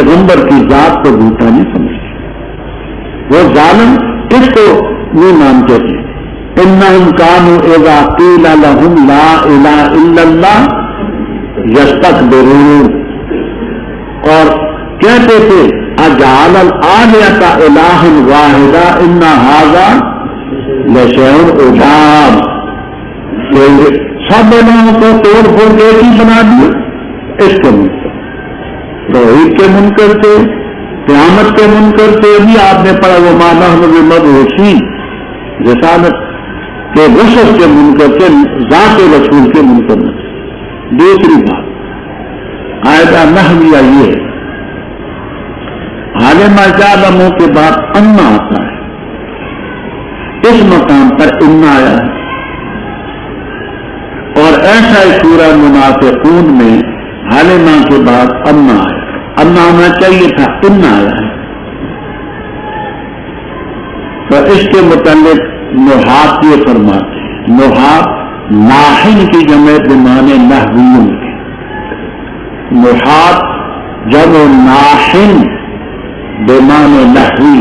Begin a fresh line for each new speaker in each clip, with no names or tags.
پیغمبر کی ذات کو جھوٹا نہیں سمجھتے. وہ ظالم اس کو نہیں مانتے تھے. انہم کانوا اذا قیل لهم لا الہ الا اللہ یستکبرون، اور کہتے تھے اجعل الآلہۃ الہا واحدا ان ھذا لشیء عجاب، سب الہوں کو توڑ پھوڑ ایک ہی بنا دیا. اس کے منکر، توحید کے منکر تھے، قیامت کے منکر تھے. بھی آپ نے پڑھا وہ مانا ہم بمبعوثین، رسالت کے رسل کے منکر تھے، ذات رسول کے منکر نہ تھے. دوسری بات آیت نحویہ یہ ہے، عالم اعلموں کے بعد انا آتا ہے، اس مقام پر انا آیا ہے. اور ایسا ہی سورہ منافقون میں عالمہ کے بعد انا آیا. انا آنا چاہیے تھا، انا آیا ہے. تو اس کے متعلق نحات یہ فرماتے ہیں، نحات ناحن کی جمع بمانے نحویوں کے، نحات جمع ناحن بمانے نحوی،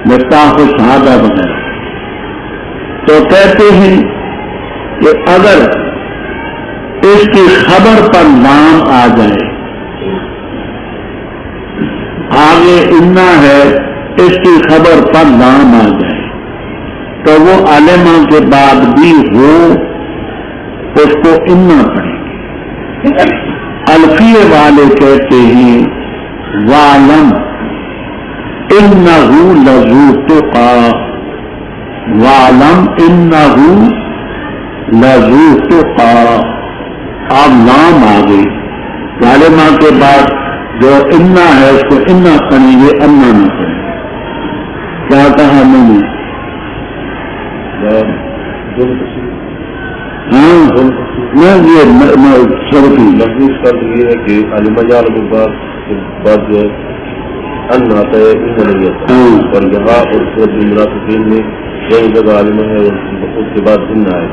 مفتاح شہادہ وغیرہ. تو کہتے ہیں کہ اگر اس کی خبر پر نام آ جائے، آگے انا ہے، اس کی خبر پر نام آ جائے، تو وہ علمہ کے بعد بھی ہو اس کو انا پڑھیں گے. الفیہ والے کہتے ہیں وَعْلَمْ إِنَّهُ لَذُو تُقَىٰ، وَعْلَمْ إِنَّهُ لَذُو تُقَىٰ. آپ نام آ گئی، علمہ کے بعد جو انا ہے اس کو انا پڑھیں گے، انا نہ پڑھیں. کیا کہا میں نے؟ ہاں میں صرف
لفظ کا یہ ہے کہ علمہ یعلم بعد جو ہے ان آتا ہے، ان نہیں آتا. اور یہاں اور سورۃ المنافقین میں یہی جگہ عالمہ ہے اور اس کے بعد ان آئے.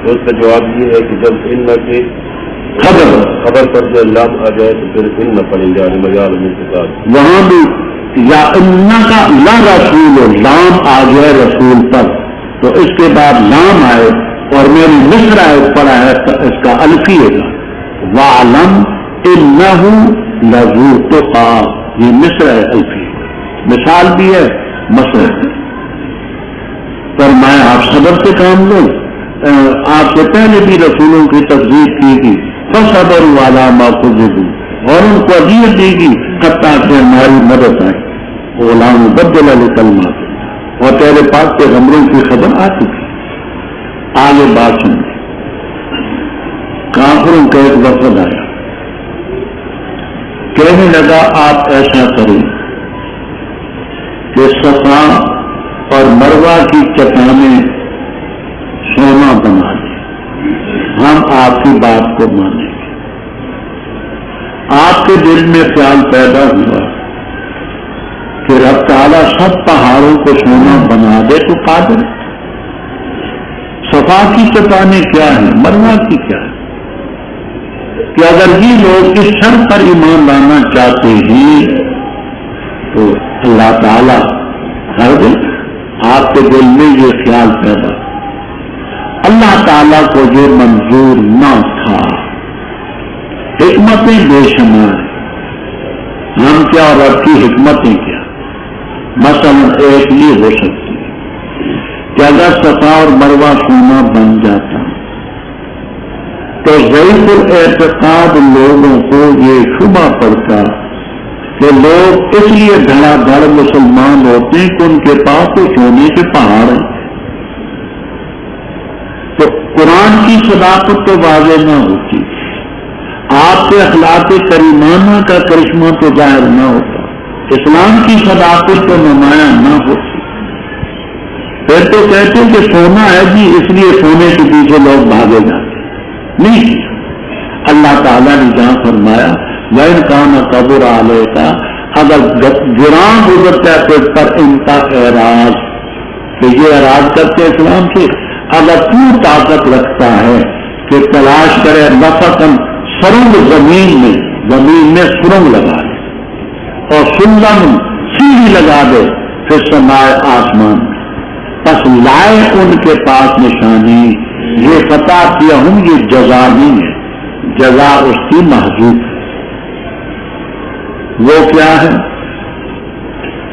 تو اس کا جواب یہ ہے کہ جب ان کے خبر پر جو لام آ جائے تو پھر ان نہ پڑیں گے عالمہ یعلم کے بعد.
وہاں بھی یا ان کا لا رسول لام آ جائے رسول پر، تو اس کے بعد لام آئے. اور میری مصر آیت پڑھا ہے اس کا الفیہ کا وَعْلَمْ إِنَّهُ لَذُو تُقَىٰ، یہ مصر ہے الفیہ، مثال بھی ہے مصر. پر میں آپ صبر سے کام لوں. آپ سے پہلے بھی رسولوں کی تصدیق کی گئی، فَصَبَرُوا عَلَىٰ مَا كُذِّبُوا، اور ان کو اذیت دی گئی حتیٰ کہ ہماری مدد آئی. غلام بدل لکلمات، اور تیرے پاس پیغمبروں کی خبر آ چکی. آگے بات سنیں. کافروں کا ایک وفد آیا، کہنے لگا آپ ایسا کریں کہ صفا اور مروہ کی چٹانیں سونا بنا دیں، ہم آپ کی بات کو مانیں گے. آپ کے دل میں خیال پیدا ہوا کہ رب تعالیٰ سب پہاڑوں کو سونا بنا دے تو قادر ہے. صفا کی چٹانیں کیا ہیں، مروہ کی کیا ہے، کہ اگر یہ لوگ اس شرط پر ایمان لانا چاہتے ہیں تو اللہ تعالیٰ کر دے. آپ کے دل میں یہ خیال پیدا، اللہ تعالیٰ کو یہ منظور نہ تھا. حکمتیں بے شمار، ہم کیا اور رب کی حکمتیں کیا. مثلا ایک یہ ہو سکتی کہ اگر صفا اور مروہ سونا بن جاتا تو ضعیف الاعتقاد لوگوں کو یہ شبہ پڑتا کہ لوگ اس لیے دھڑا دھڑ مسلمان ہوتے ہیں کہ ان کے پاس تو سونے کے پہاڑ ہیں. تو قرآن کی صداقت تو واضح نہ ہوتی، آپ کے اخلاق کریمانہ کا کرشمہ تو ظاہر نہ ہوتا، اسلام کی صداقت تو نمایاں نہ ہوتی. پھر تو کہتے کہ سونا ہے جی اس لیے سونے کے پیچھے لوگ بھاگے جاتے. نہیں، اللہ تعالیٰ نے جہاں فرمایا وَإِنْ كَانَ كَبُرَ عَلَيْكَ، اگر گران گزرتا ہے پھر پر ان کا اعراض، کہ یہ اعراض کرتے اسلام سے، اگر تو طاقت رکھتا ہے کہ تلاش کرے نفقاً سرنگ زمین میں سرنگ لگا دے اور سلم سیڑھی لگا دے پھر سمائے آسمان میں، پس لائے ان کے پاس نشانی، یہ پتا کیا ہوں یہ جزا نہیں ہے، جزا اس کی محذوف ہے۔ وہ کیا ہے؟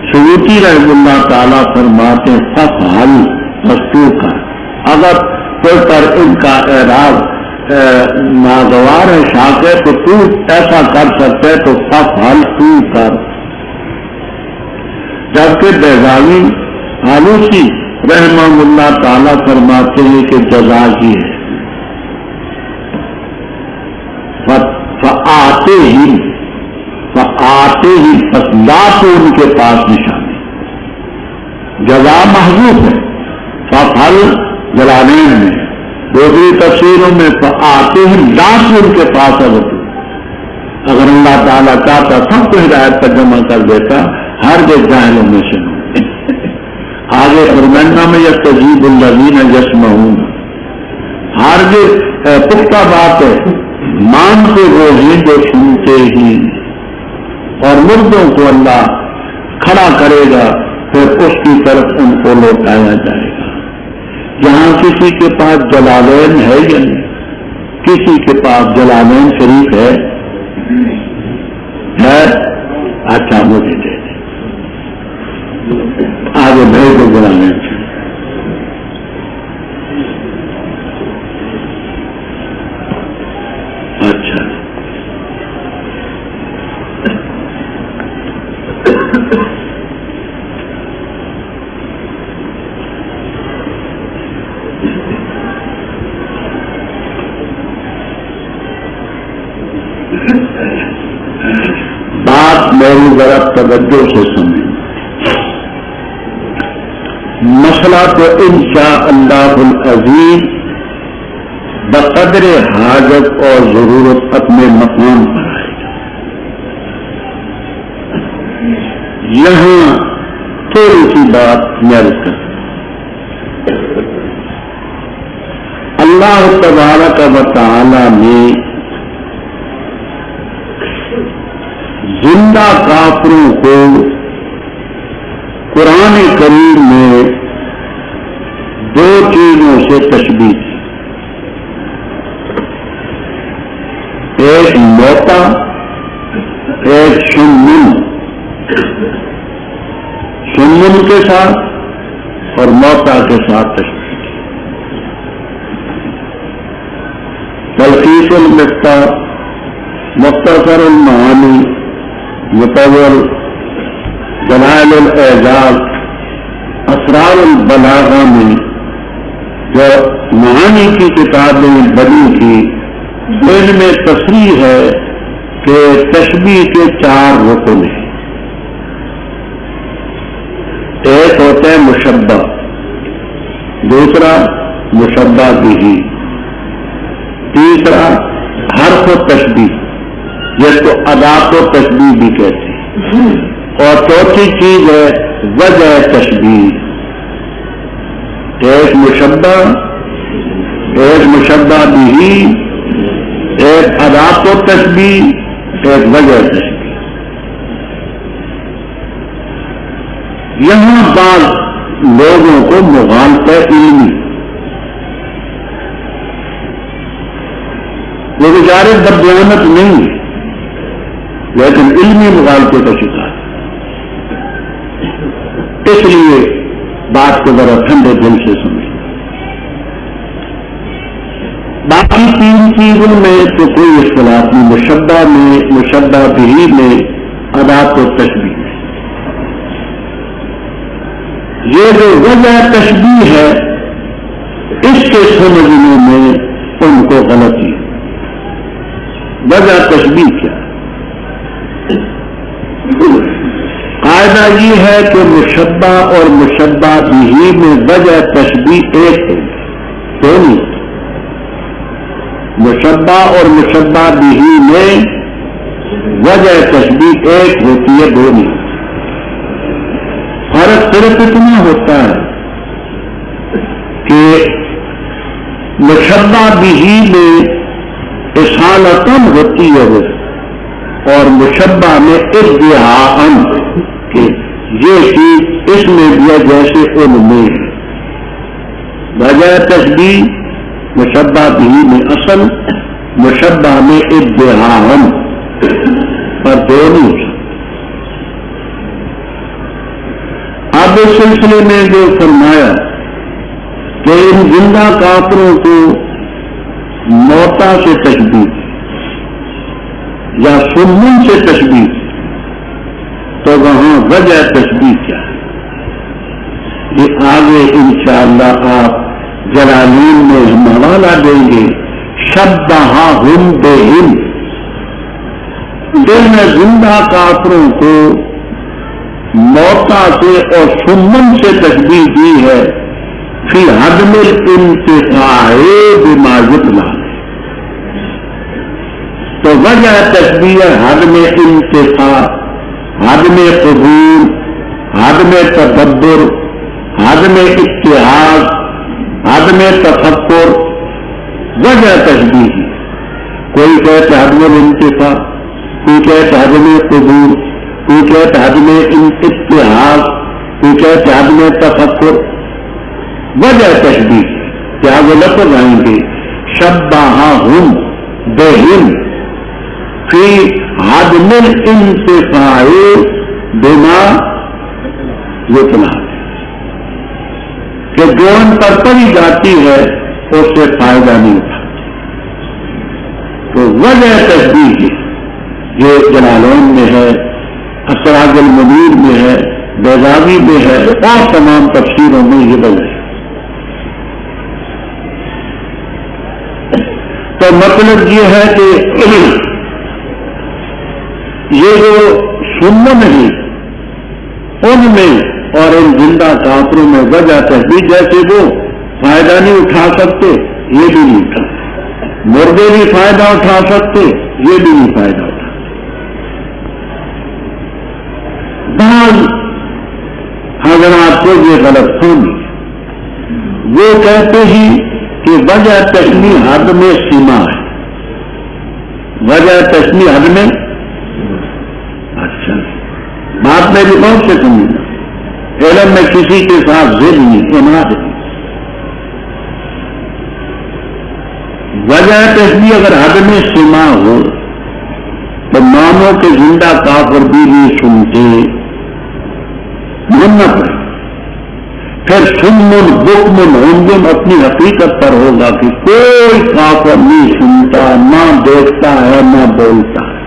سیوطی رحمہ اللہ تعالیٰ فرماتے ہیں ففعل مستور کا، اگر کوئی پر ان کا اعراض ناگوار ہے شاک ہے تو تو ایسا کر سکتے تو ففعل تو کر، جبکہ بیضاوی آلوسی رحمہ اللہ تعالیٰ فرماتے ہیں کہ جزا ہی ہے، فآتے ہی پس لا تو ان کے پاس نشانی، جزا محذوف ہے ففعل جلالین میں، دوسری تفسیروں میں فآتے ہی لا تو ان کے پاس اگر اللہ تعالیٰ چاہتا سب کو ہدایت پر جمع کر دیتا، ہر جو جاہلوں میں سے آگے فرمانا میں یستجیب الذین یسمعون، ہر جو پختہ بات ہے مانتے وہ ہیں جو سنتے ہی، اور مردوں کو اللہ کھڑا کرے گا پھر اس کی طرف ان کو لوٹایا جائے گا۔ جہاں کسی کے پاس جلالین ہے یا نہیں؟ کسی کے پاس جلالین شریف ہے؟ اچھا مجھے دے دیں، آگے بھیج دو جلالین شریف۔ اچھا بات میری ذرا توجہ سے سمجھ، مسئلہ تو انشاءاللہ العزیز بقدر حاجت اور ضرورت اپنے مقام پر آئے گا۔ یہاں تھوڑی سی بات عرض کر، اللہ تبارک و تعالی نے زندہ کافروں کو قرآن کریم میں دو چیزوں سے تشبیہ کی، ایک موتا ایک سنن کے ساتھ اور موتا کے ساتھ تشبیہ کی۔ تلخیص المفتاح، مختصر المعانی، مطول، دلائل الاعجاز، اسرار البلاغہ میں جو معانی کی کتابیں بنی تھی ان میں تصریح ہے کہ تشبیہ کے 4 رکن ہیں۔ ایک ہوتا ہے مشبہ، دوسرا مشبہ بھی، تیسرا حرف و تشبیہ جس کو ادات و تشبیہ بھی کہتے ہیں، اور چوتھی چیز ہے وجہ تشبیہ۔ ایک مشبہ بھی، ایک ادات و تشبیہ، ایک وجہ تشبیہ۔ یہاں بعض لوگوں کو مغالطہ علمی، وہ بیچارے بددیانت نہیں ہے لیکن علمی مغالطے کا شکار، اس لیے بات کو ذرا ٹھنڈے دل سے سمجھ۔ باقی 3 چیزوں میں تو کوئی اختلاف نہیں، مشبہ میں، مشبہ بھی میں، ادات و تشبیہ میں۔ یہ جو وجہ تشبیہ ہے اس کے سمجھنے میں ان کو غلطی ہے۔ وجہ تشبیہ کیا؟ قاعدہ یہ ہے کہ مشبہ اور مشبہ بھی میں وجہ تشبیہ ایک ہے، دو نہیں۔ مشبہ اور مشبہ بھی میں وجہ تشبیہ ایک ہوتی ہے، دو نہیں۔ فرق صرف اتنا ہوتا ہے کہ مشبہ بھی میں اصالتن ہوتی ہے وہ، اور مشبہ میں ادعاءن کہ یہ چیز اس میں دیا جیسے ان میں ہے. وجہ تشبیہ مشبہ بھی میں اصل، مشبہ میں ادعاءن پر دو نہیں ہو سکتا. اب اس سلسلے میں جو فرمایا کہ ان زندہ کافروں کو موتا سے تشبیہ یا سمن سے تشبیہ، تو وہاں وجہ تشبیہ کیا ہے یہ آگے انشاءاللہ آپ جلالین میں ہم حوالہ دیں گے. شبہہم بہم، ان زندہ کافروں کو موتا سے اور سمن سے تشبیہ دی ہے فی عدم الانتفاع بما یطلع. تو وجہ تشبیہ عدم انتفاع، عدم قبول، عدم تدبر، عدم اتحاد، عدم تفکر، وجہ تشبیہ. کوئی کہتا عدم الانتفاع، کوئی کہتا عدم قبول، کوئی کہتا عدم اتحاد، کوئی کہتا عدم تفکر. وجہ تشبیہ کیا وہ لفظ آئیں گے شبہہم بہم فی عدم الانتفاع بما یطلع، کہ جو ان پر پڑی جاتی ہے اس سے فائدہ نہیں اٹھا. تو وجہ تشبیہ یہ جلالین میں ہے، اسراج المنیر میں ہے، بیضاوی میں ہے، اور تمام تفسیروں میں یہ وجہ ہے. تو مطلب یہ ہے کہ یہ جو سنن ہے ان میں اور ان زندہ کافروں میں وجہ تشبیہ، جیسے وہ فائدہ نہیں اٹھا سکتے یہ بھی نہیں اٹھا، مردے بھی فائدہ اٹھا سکتے یہ بھی نہیں فائدہ اٹھا. بعض حضرات کو یہ غلط فہمی، وہ کہتے ہیں کہ وجہ تشبیہ حد میں سیما ہے. وجہ تشبیہ حد میں، اچھا بات میں بھی بہت سے سمجھنا، علم میں کسی کے ساتھ ضد نہیں، اناد نہیں. وجہ تشبیہ اگر حد میں سیما ہو تو مانو کہ زندہ کافر بھی نہیں سنتے، ماننا پڑے. پھر سمن بکمن عمدن اپنی حقیقت پر ہوگا کہ کوئی کافر نہیں سنتا، نہ دیکھتا ہے، نہ بولتا ہے،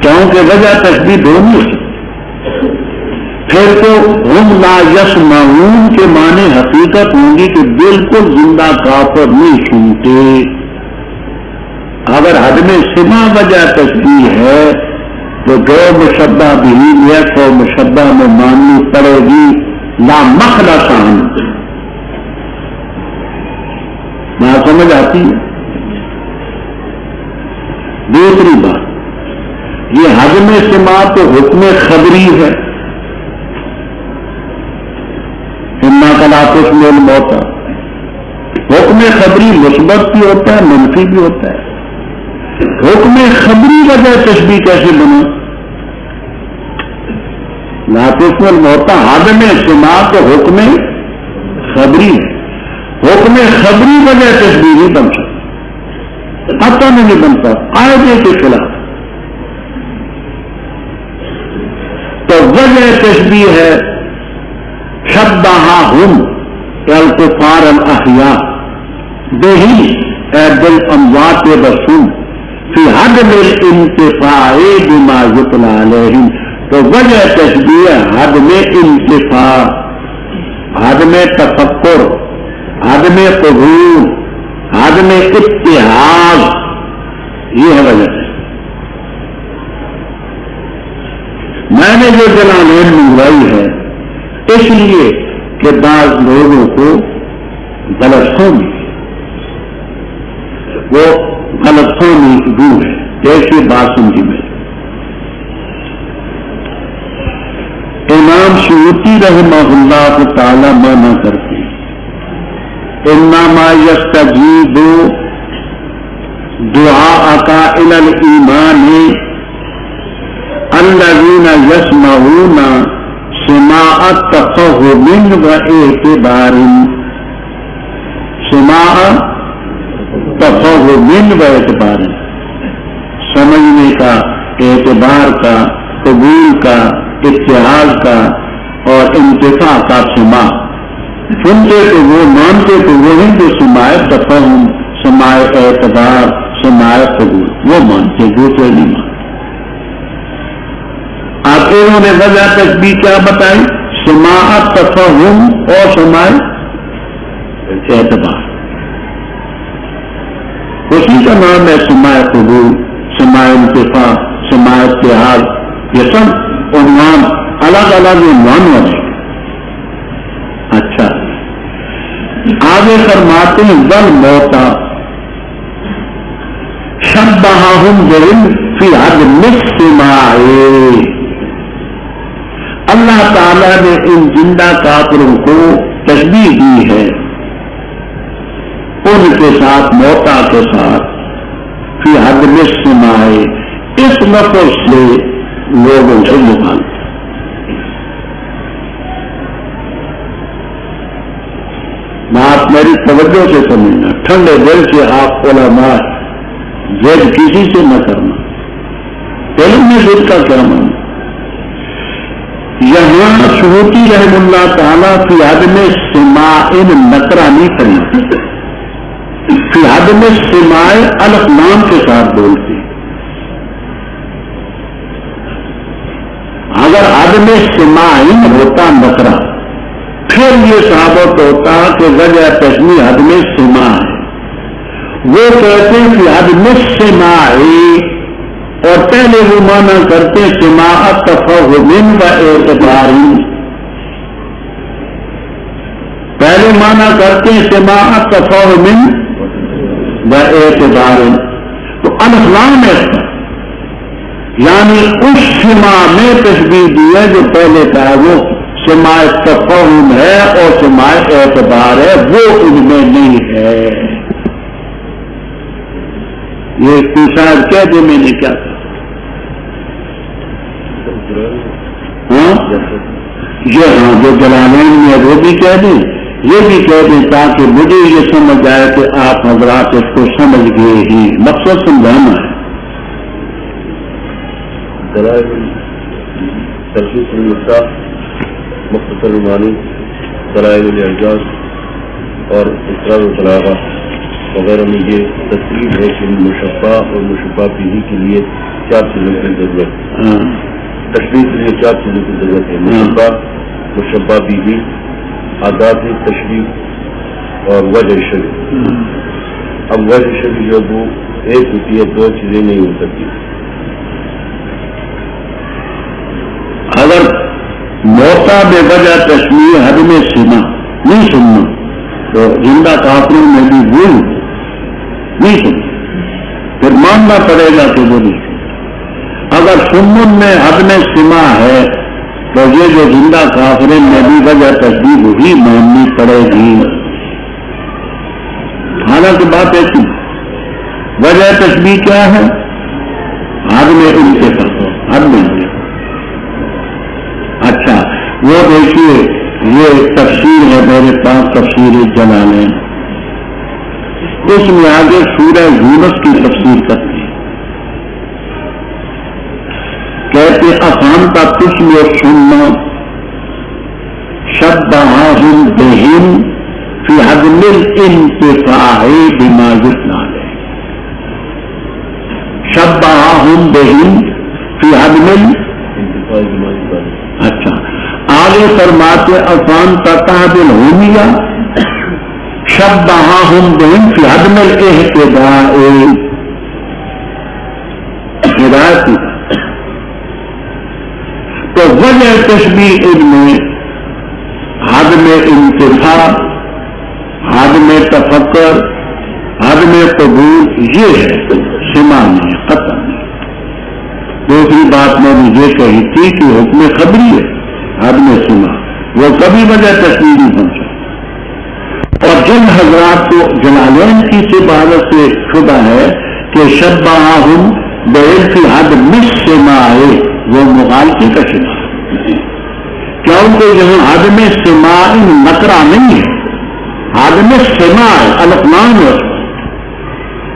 کیونکہ وجہ تشبیہ دونوں سے. پھر تو ہم لا یسمعون کے معنی حقیقت ہوں گی کہ بالکل زندہ کافر نہیں سنتے. اگر حد میں سما وجہ تشبیہ ہے تو جو مشبہ بھی ہے تو مشبہ میں ماننی پڑے گی لا مخلصان. بات سمجھ آتی ہے؟ دوسری بات، یہ حد میں سما تو حکم خبری ہے، اما کلاکش میں موتا. حکم خبری مثبت بھی ہوتا ہے، منفی بھی ہوتا ہے. حکم خبری وجہ تشبیہ کیسے بنا؟ ناقص الموتا حد میں سما تو حکم خبری ہے، حکم خبری وجہ تشبیہ نہیں بن سکتا، حتیٰ نہیں بنتا قاعدے کے خلاف. تو وجہ تشبیہ ہے شبہہم الکفار الاحیاء بہی بالاموات بسم فی عدم الانتفاع بما یطلع علیہم. تو وجہ تشبیہ حد میں انتفاع، حد میں تفکر، حد میں قبول، حد میں اتحاد، یہ ہے وجہ. میں نے جو جلالین منگوائی ہے اس لیے کہ بعض لوگوں کو غلط فہمی، وہ غلط فہمی دور ہے. جیسے بات سمجھی میں امام سیوطی رحمہ اللہ تعالی مانا کرتے ہیں انما یستجیب دعاءک الی الایمان الذین یسمعون سماع تفہم و اعتبار، سماع تفہم و اعتبار، سمجھنے کا، اعتبار کا، قبول کا، اتحاد کا اور انتفاع کا سماع۔ سنتے تو وہ، مانتے تو وہ ہیں جو سماع تفہم، سماع اعتبار، سماع قبول وہ مانتے، دوسرے نہیں مانتے۔ آپ انہوں نے وجہ تشبیہ کیا بتائی؟ سماع تفہم اور سماع اعتبار، اسی کا نام ہے سماع قبول، سماع انتفاع، سماع اتحاد، یہ سب عنوان الگ الگ عنوان والے۔ اچھا آگے فرماتے ہیں والموتى شبہہم بہم فی عدم السماع، اللہ تعالیٰ نے ان زندہ کافروں کو تشبیہ دی ہے ان کے ساتھ، موتا کے ساتھ، فی عدم السماع، اس لفظ سے لوگوں سے مخالف۔ بات میری توجہ سے سمجھنا، ٹھنڈے دل سے آپ علماء ضد کسی سے نہ کرنا، علم میں ضد کا کیا معنی؟ یہاں سیوطی رحم اللہ تعالیٰ فی عدم السماع نکرہ نہیں کرنا، فی عدم السماع الف لام کے ساتھ بولتے۔ اگر عدم السماع ہوتا نکرہ پھر یہ ثابت ہوتا کہ وجہ تشبیہ عدم السماع ہے۔ وہ کہتے ہیں کہ عدم السماع، اور پہلے وہ مانا کرتے سماع تفہم و اعتبار، پہلے مانا کرتے سماع تفہم و اعتبار، تو الف لام ہے، یعنی اس سماع میں تشبیہ دی ہے جو پہلے کا ہے، وہ سماع تفہم ہے اور سماع اعتبار ہے، وہ ان میں نہیں ہے۔ یہ شاید کہہ دے میں نے کیا کہا، یہ ہاں جو جلالین میں وہ بھی کہہ دیں، یہ بھی کہہ دیں، تاکہ مجھے یہ سمجھ آئے کہ آپ حضرات اس کو سمجھ گئے ہی، مقصد سمجھانا ہے۔
مختصر المعانی، دلائل الاعجاز اور اسرار البلاغہ وغیرہ میں یہ تصریح ہے کہ مشبہ اور مشبہ بھی کے لیے کیا چیزوں کی ضرورت ہے، تشبیہ کے لیے کیا چیزوں کی ضرورت ہے، مشبہ، مشبہ بھی، آداب تشبیہ اور وجہ شبیہ۔ اب وجہ شبیہ جو وہ ایک ہوتی ہے، دو چیزیں نہیں ہو سکتی۔
اگر موتا بے وجہ تشبیہ حدم السماع نہیں سننا تو زندہ کافروں میں بھی بھول نہیں سننا، پھر ماننا پڑے گا کہ وہ نہیں سننا۔ اگر سنن میں حدم السماع ہے تو یہ جو زندہ کافروں میں بھی وجہ تشبیہ وہی ماننی پڑے گی۔ حالانکہ بات ایسی، وجہ تشبیہ کیا ہے؟ حدم انتفاع، حدم انتفاع۔ اچھا وہ دیکھیے، یہ تفسیر ہے میرے پاس، تفسیر جلالین، اس میں آگے سورہ یونس کی تفسیر کرتے ہیں، کہتے آسان کا کچھ لوگ سننا شبہہم بہم فی عدم الانتفاع بما یتلی علیہ، شبہہم بہم فی عدم الانتفاع بما یتلی علیہ۔ اچھا آگے فرماتے افان تتعدل ہومیا شبہہم بہم فی عدم الاہتداء، ہدایت کی۔ تو وجہ تشبیہ ان میں عدم انتفاع، عدم تفکر، عدم قبول، یہ ہے، سماع نہیں، قطع نہیں۔ دوسری بات میں نے یہ کہی تھی کہ حکم خبری ہے عدم سماع، وہ کبھی وجہ تشبیہ نہیں بن سکتا۔ اور جن حضرات کو جلالین کی عبادت سے شدہ ہے کہ شبہہم بعلفی عدم السماع، وہ مغالطے کا شکار، کیونکہ یہاں عدم السماع نکرہ نہیں ہے، عدم السماع الفلام ہے،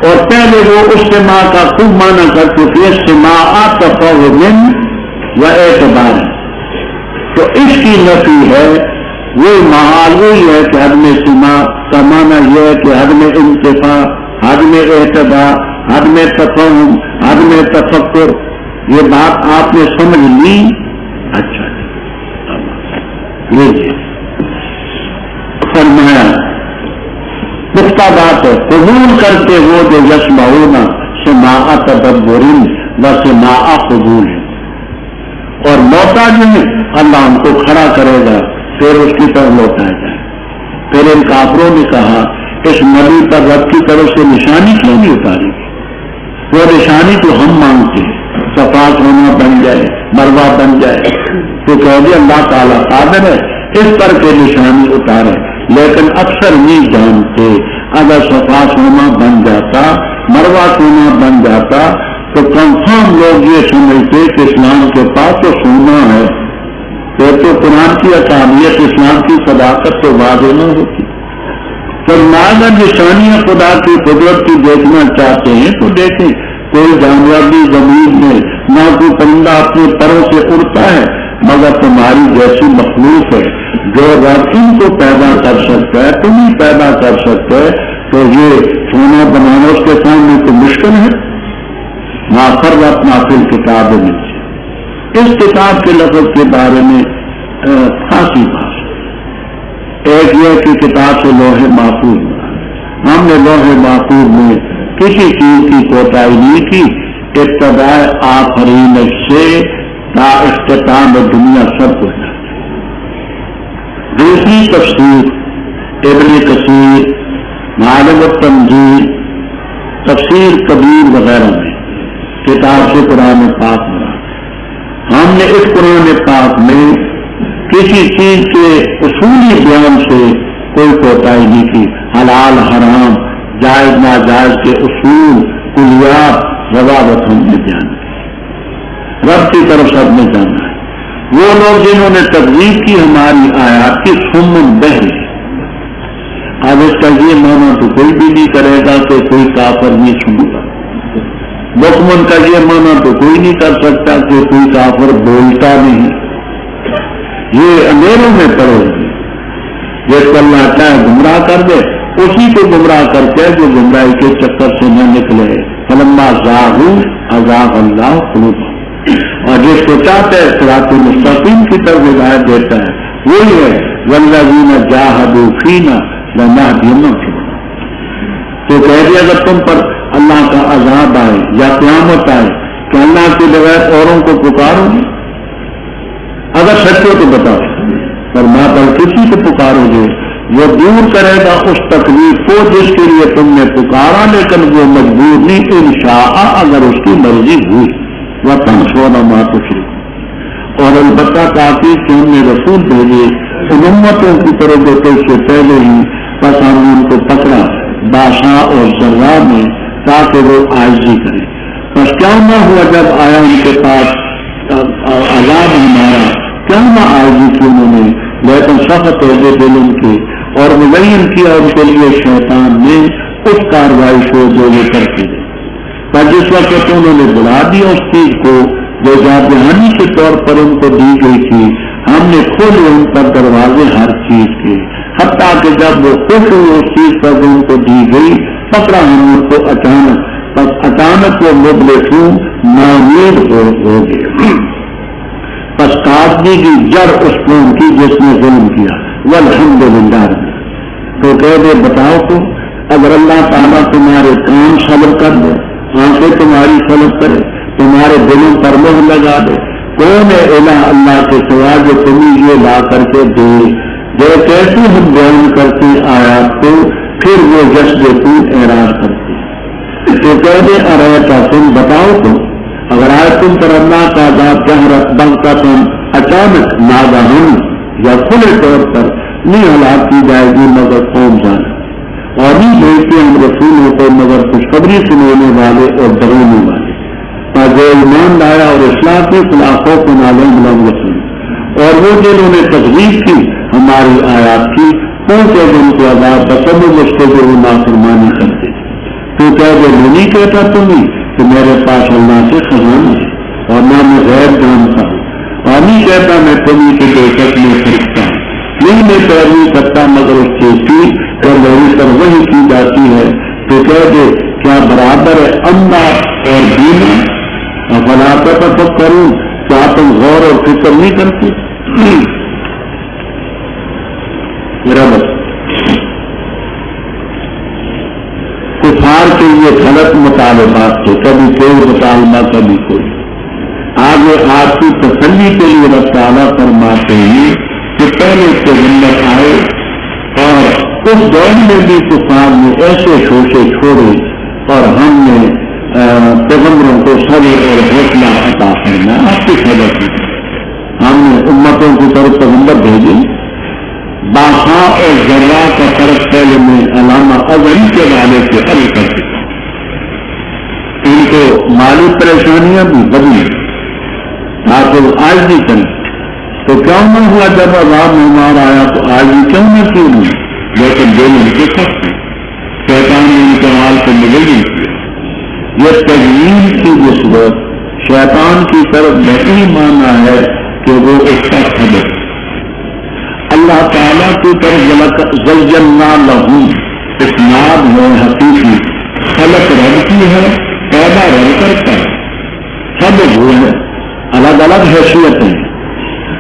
اور پہلے وہ اس سماع کا خوب معنی کر چکے سماع تفہم و اعتبار، تو اس کی نفی ہے، وہ محال وہی ہے کہ عدم سماع کا معنی یہ ہے کہ عدم انتفاع، عدم اعتبار، عدم تفہم، عدم تفکر، یہ بات آپ نے سمجھ لی؟ اچھا یہ فرمایا پختہ بات ہے، قبول کرتے ہو جو یسمعون سماع تدبر و سماع قبول ہے، اور لوٹا جو ہے اللہ ان کو کھڑا کرے گا، پھر اس کی طرف لوٹایا جائے۔ پھر ان کافروں نے کہا اس نبی پر رب کی طرف سے نشانی کیوں نہیں اتاری؟ وہ نشانی تو ہم مانگتے ہیں، صفات ہونا بن جائے، مروا بن جائے، تو کہہ دیا اللہ تعالیٰ قادر ہے اس پر کے نشانی اتارے، لیکن اکثر نہیں جانتے۔ اگر صفات ہونا بن جاتا، مروا ہونا بن جاتا، تو کنفرم لوگ یہ سمجھتے کہ اسلام کے پاس تو سونا ہے، پھر تو قرآن کی اقامت اسلام کی صداقت تو واضح نہ ہوتی۔ فرمایا نشانیاں خدا کی قدرت کی دیکھنا چاہتے ہیں تو دیکھیں، کوئی جانور بھی زمین میں نہ کوئی پرندہ اپنے پروں سے اڑتا ہے، مگر تمہاری جیسی مخلوق ہے جو رب ان کو پیدا کر سکتا ہے، تم ہی پیدا کر سکتے، تو یہ سونا بنانا اس کے سامنے تو مشکل ہے۔ ما فرطنا فی الکتاب میں، اس کتاب کے لفظ کے بارے میں خاصی بات، ایک یہ کہ کتاب سے لوح محفوظ بنا، ہم نے لوح محفوظ میں کسی چیز کی کوتاہی نہیں کی، ابتداء آفرین سے تا اختتام دنیا سب کو ہے۔ دوسری تفسیر ابن کثیر، معالم التنزیل، تفسیر کبیر وغیرہ میں کتاب سے قرآن پاک بنا، ہم نے اس قرآن پاک میں کسی چیز کے اصولی بیان سے کوئی کوتاہی نہیں کی، حلال حرام جائز ناجائز کے اصول کلیات ضوابط ہم نے بیان کی، رب کی طرف سب نے جانا ہے۔ وہ لوگ جنہوں نے تکذیب کی ہماری آیات کی سمن بہر ہے، اب اس کا یہ معنی تو کوئی بھی نہیں کرے گا کہ کوئی کافر نہیں سنے گا، بکمن کا یہ معنی تو کوئی نہیں کر سکتا کہ کوئی کافر بولتا نہیں، یہ اندھیروں میں پڑو گی، جس کو اللہ چاہے گمراہ کر دے اسی کو گمراہ کرتے جو گمراہی کے چکر سے نہ نکلے، فلما زاغوا ازاغ اللہ قلوبہم، اور جس کو چاہتے ہے صراط المستقیم کی طرف ہدایت دیتا ہے، وہی ہے والذین جاہدوا فینا لنہدینہم سبلنا۔ تو کہہ دیا اگر تم پر اللہ کا عذاب آئے یا قیامت آئے کہ اللہ کے بغیر اوروں کو پکارو گے، اگر سچ ہو تو بتاؤ، فرمایا پر کسی کو پکارو گے وہ دور کرے گا اس تکلیف کو جس کے لیے تم نے پکارا، لیکن وہ مجبور نہیں، انشاء اگر اس کی مرضی ہوئی، وَتَنْسَوْنَ مَا تُشْرِكُونَ، اور البتہ تاکہ ہم نے رسول بھیجے ان امتوں کی طرف جو اس سے پہلے ہی، بس ہم نے ان کو پکڑا باشا اور ذرا میں تاکہ وہ عاجزی کریں۔ بس کیا نہ ہوا جب آیا ان کے پاس عذاب ہمارا، کیا نہ عاجزی کی انہوں نے، لیکن سخت ہو گئے دل ان کے، اور مبین کیا ان کے لیے شیطان نے اس کاروائی کو جو یہ کرتے تھے، پر جس وقت انہوں نے بلا دیا اس چیز کو جو جادہانی کے طور پر ان کو دی گئی تھی، ہم نے کھولے ان پر دروازے ہر چیز کے، حتیٰ کہ جب وہ خوش ہوئے اس چیز پر جو ان کو دی گئی، پکڑا ہم ان کو اچانک، بس اچانک وہ مبلسون نامید ہو گئے، پس کاٹ دی گئی جڑ اس قوم کی جس نے ظلم کیا، والحمدللہ۔ تو کہہ دے بتاؤ تو اگر اللہ تعالیٰ تمہارے کان صبر کر دے، آنکھیں تمہاری صبر کرے، تمہارے دلوں پر مہر لگا دے، کون ہے الہ اللہ کے سوا جو تمہیں یہ لا کر کے دے، جو کیسے ہم بیان کرتے آیات کو پھر وہ جذبے کو اعراض کرتے۔ تو کہہ دے ارے تم بتاؤ تو اگر آئے تم پر اللہ کا عذاب جہرت بنتا تم اچانک ناگہان یا کھلے طور پر نہیں ہلاک کی جائے گی مگر قوم جانا، اور نہیں بھیجتے ہم رسولوں کو مگر خوشخبری سنانے والے اور ڈرانے والے، اور جو ایمان لایا اور اصلاح کے خلافوں کو نالم بلند رسول، اور وہ جنہوں نے تکذیب کی ہماری آیات کی پہنچے ان کو عذاب بسم اس کو جو وہ نافرمانی کرتے، تو کیا وہ نہیں کہتا تمہیں کہ میرے پاس اللہ سے خزانہ ہے اور نہ میں غیر جانتا ہوں، اور نہیں کہتا میں تمہیں کی بے شک میں فرشتہ ہوں، نہیں میں پیروی کرتا مگر اس چیز کی جو میری پر وہی کی جاتی ہے، تو کہہ دے کیا برابر ہے اندھا اور بینا، اور فلاطت تک کروں کیا تم غور اور فکر نہیں کرتے؟ میرا بس کفار کے یہ غلط مطالبات تھے، کبھی کوئی مطالبہ کبھی کوئی، آگے آپ کی تسلی کے لیے اللہ تعالیٰ فرماتے ہیں کہ پہلے پیغمبر آئے اور اس دور میں بھی کفار نے ایسے شوشے چھوڑے اور ہم نے پیغمبروں کو صبر اور حوصلہ عطا کرنا آپ کی خبر کی، ہم نے امتوں کی طرف پیغمبر بھیجے، باسا اور ذرا کا فرق پہلے میں علامہ اظہری کے والے سے حل کر چکا، ان کو مالی پریشانیاں بھی بدلی آپ آج بھی کریں تو کیوں نہ ہوا، جب عذاب مہمان آیا تو آج بھی کیوں نہ کیوں نہیں، لیکن دل ان کے سخت ہیں، شیطان نے ان کے مال کو ملے نہیں کیا، یہ تجویز کی نسبت شیطان کی طرف نہیں مانا ہے کہ وہ اس کا خبر اللہ تعالیٰ کی طرف زلزلنا لہم اسناد ہے حقیقی، خلق رب کی ہے، پیدا رب کرتا ہے، سب وہ ہے، الگ الگ حیثیتیں،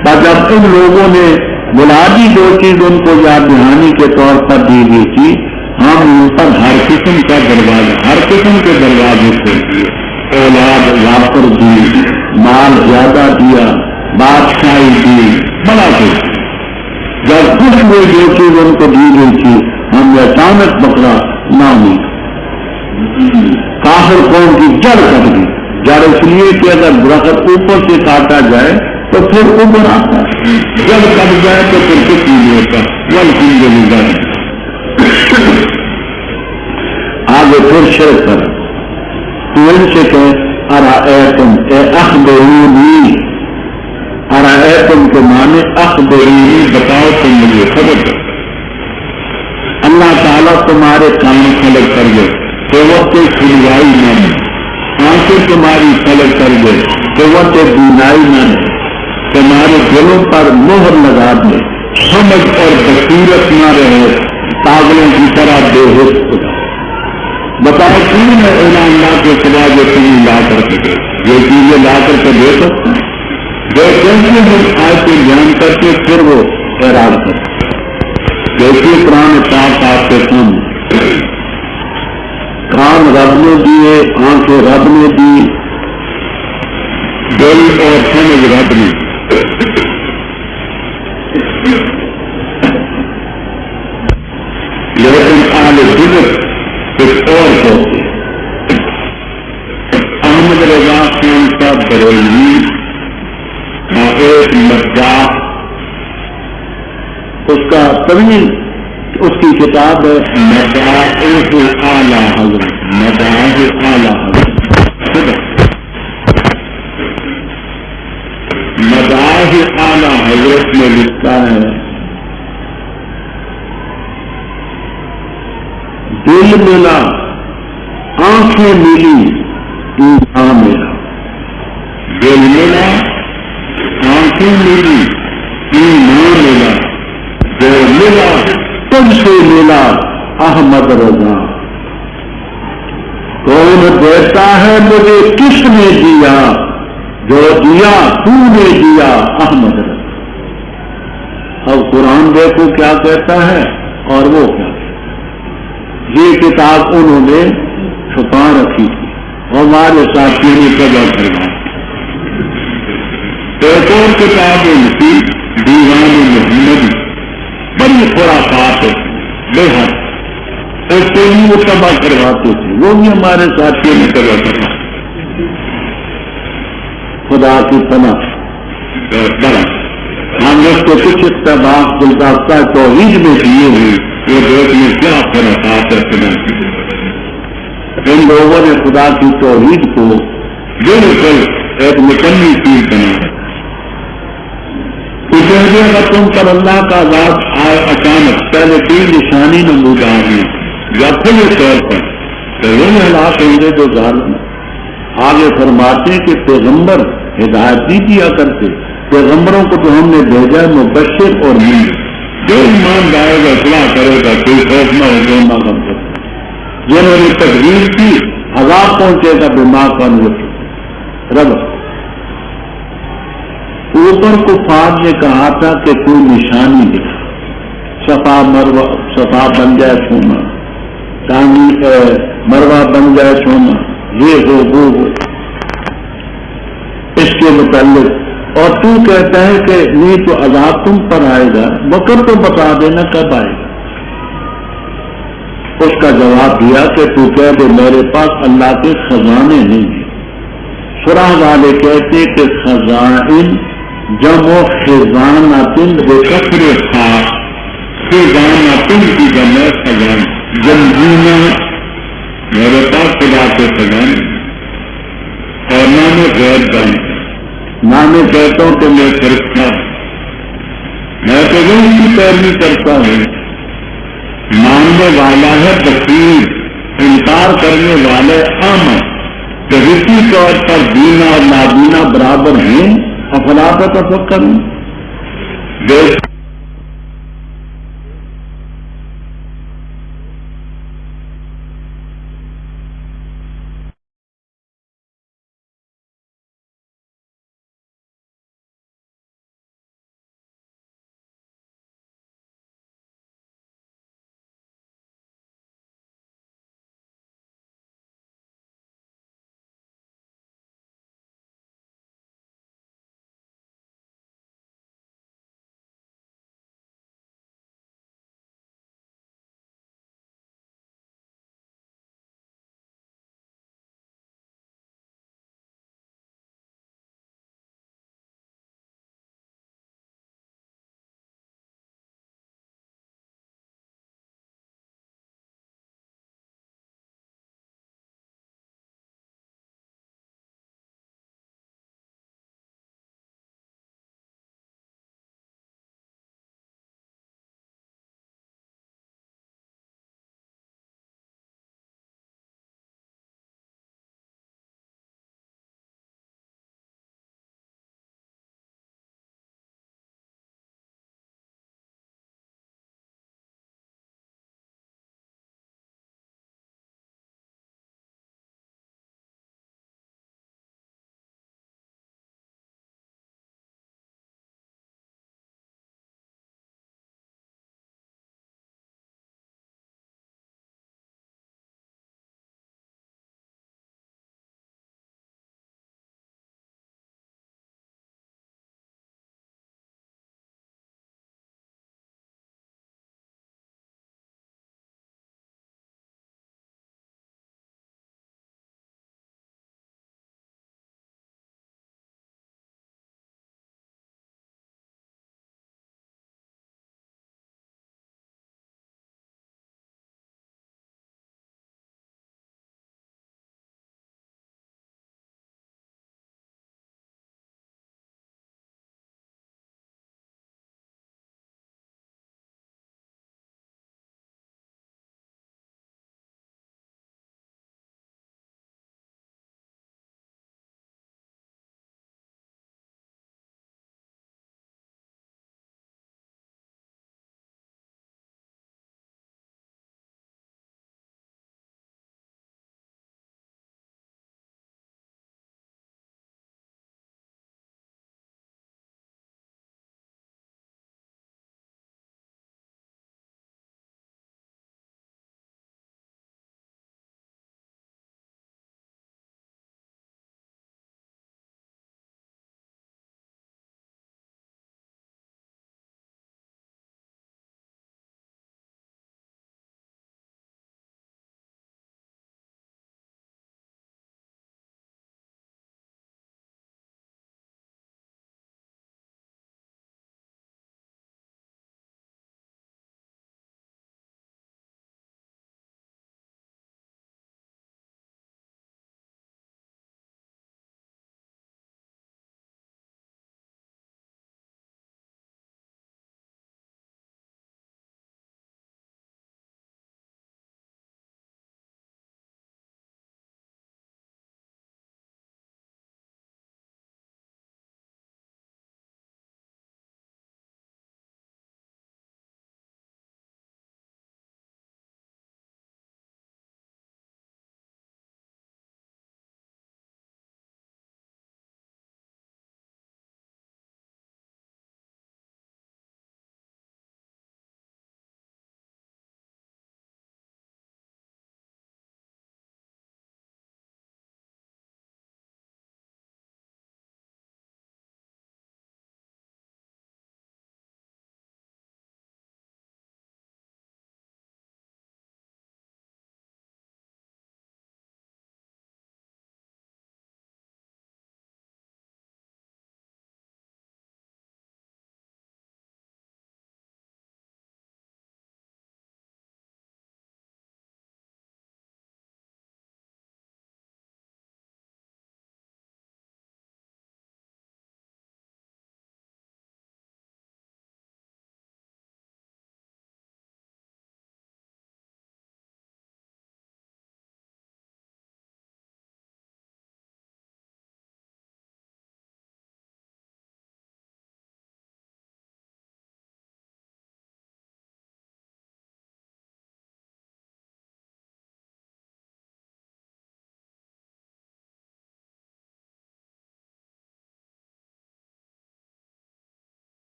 اور جب ان لوگوں نے بنیادی جو چیز ان کو یاد دہانی کے طور پر دی گئی تھی، ہم ان پر ہر قسم کا دروازہ، ہر قسم کے دروازے کھول دیے، اولاد وافر دی، مال زیادہ دیا، بادشاہی دی، بڑا کچھ، جب کچھ میں جو چیز ان کو دی گئی تھی ہم نے اچانک پکڑا نہ ہوئی، کافر قوم کی جڑ کٹ گئی، جڑ اس لیے کہ اگر درخت اوپر سے کاٹا جائے تو پھر اوپر آتا ہے، جب کٹ جائے تو پھر کچھ نہیں ہوتا، والحمدللہ۔ آگے پھر شرک کر تو ان سے کہ ارائیتم اے اخبرونی، ارائیتم کے معنی اخبرونی بتاؤ تم مجھے خبر دو، اللہ تعالیٰ تمہارے کام خلق کر دے تو وقت کھلوائی نہ ہے، آنکھیں تمہاری خلق کر دے تو وقت بینائی نہ ہے، تمہارے دلوں پر مہر لگا دے، سمجھ اور بصیرت نہ رہے، پاگلوں کی طرح بے ہوش ہو جائے، بتاؤ کون ہے اللہ کے سوا جو تمہیں لا کر سکے، یہ چیزیں لا کر کے دے سکتے ہیں، جو کیسے ہم آج کے بیان کرتے پھر وہ اعراض کرتے، جیسے قرآن پاک آپ کے سامنے، کان رب نے دیے، آنکھیں رب نے دی، دل اور سمجھ رب نے، لیکن آل بدعت کچھ اور کہتے ہیں۔ احمد رضا خان صاحب بریلوی اور ایک مداح، اس کا طویل اس کی کتاب ہے مداح اعلیٰ حضرت، مداح اعلیٰ حضرت، مداح اعلیٰ حضرت میں لکھتا ہے دل ملا آنکھیں ملی ایمان ملا، دل ملا آنکھیں ملی ایمان ملا، جو ملا تم سے ملا احمد رضا، کون دیتا ہے مجھے کس نے دیا، جو دیا تو نے دیا احمد رضا۔ اب قرآن دیکھو کیا کہتا ہے اور وہ کیا، یہ کتاب انہوں نے چھپا رکھی تھی اور ہمارے ساتھیوں نے قدر کروائی، ایک اور کتاب ان کی دیوان محمدی، بڑی خرافات ہے بے حد، اس کو بھی وہ تباہ کرواتے تھے، وہ بھی ہمارے ساتھیوں نے قدر کروا، خدا کی پناہ بڑا، ہم اس کو کچھ اقتباس گلدستہ توحید میں دیے ہوئے وہ دیکھ میں کیا خرافات ہے خدا کی زندگی۔ ان لوگوں نے خدا کی توحید کو بالکل ایک مکمل چیز بنا رکھا۔ اسے اگر تم پر اللہ کا عذاب آئے اچانک، پہلے تین نشانی نمودار ہیں یا کھلے طور پر، تو وہ ہلاک ہوں گے جو ظالم۔ آگے فرماتے ہیں کہ پیغمبر ہدایت نہیں دیا کرتے، پیغمبروں کو تو ہم نے بھیجا مبشر اور منذر، جو ایمان لائے گا اصلاح کرے گا، کوئی خوف نہ ہو، جو نہ کم کرے۔ جنہوں نے تقریر کی عذاب پہنچے گا بیمار کا رب۔ اوپر کفار نے کہا تھا کہ کوئی نشانی دکھا، صفا بن جائے سونا، مروا بن جائے سونا، یہ ہو وہ ہو، اس کے متعلق۔ اور تو کہتا ہے کہ نہیں تو عذاب تم پر آئے گا، وقت تو بتا دینا کب آئے گا۔ اس کا جواب دیا کہ تو کہہ دے میرے پاس اللہ کے خزانے نہیں ہیں۔ سورہ والے کہتے کہ خزائن جمع خزانۃ بکسر خاء، خزانۃ کی جمع خزان، جمجینہ، میرے پاس خدا کے خزانے اور نہ میں غیر جانتا، نہ میں کہتا ہوں کہ میں فرشتہ ہوں، میں تو ان کی پیروی کرتا ہوں۔ ماننے والا ہے بصیر، انکار کرنے والے عام، کہ اسی طور پر دینا اور نابینا برابر ہیں۔ افلا تفکرون،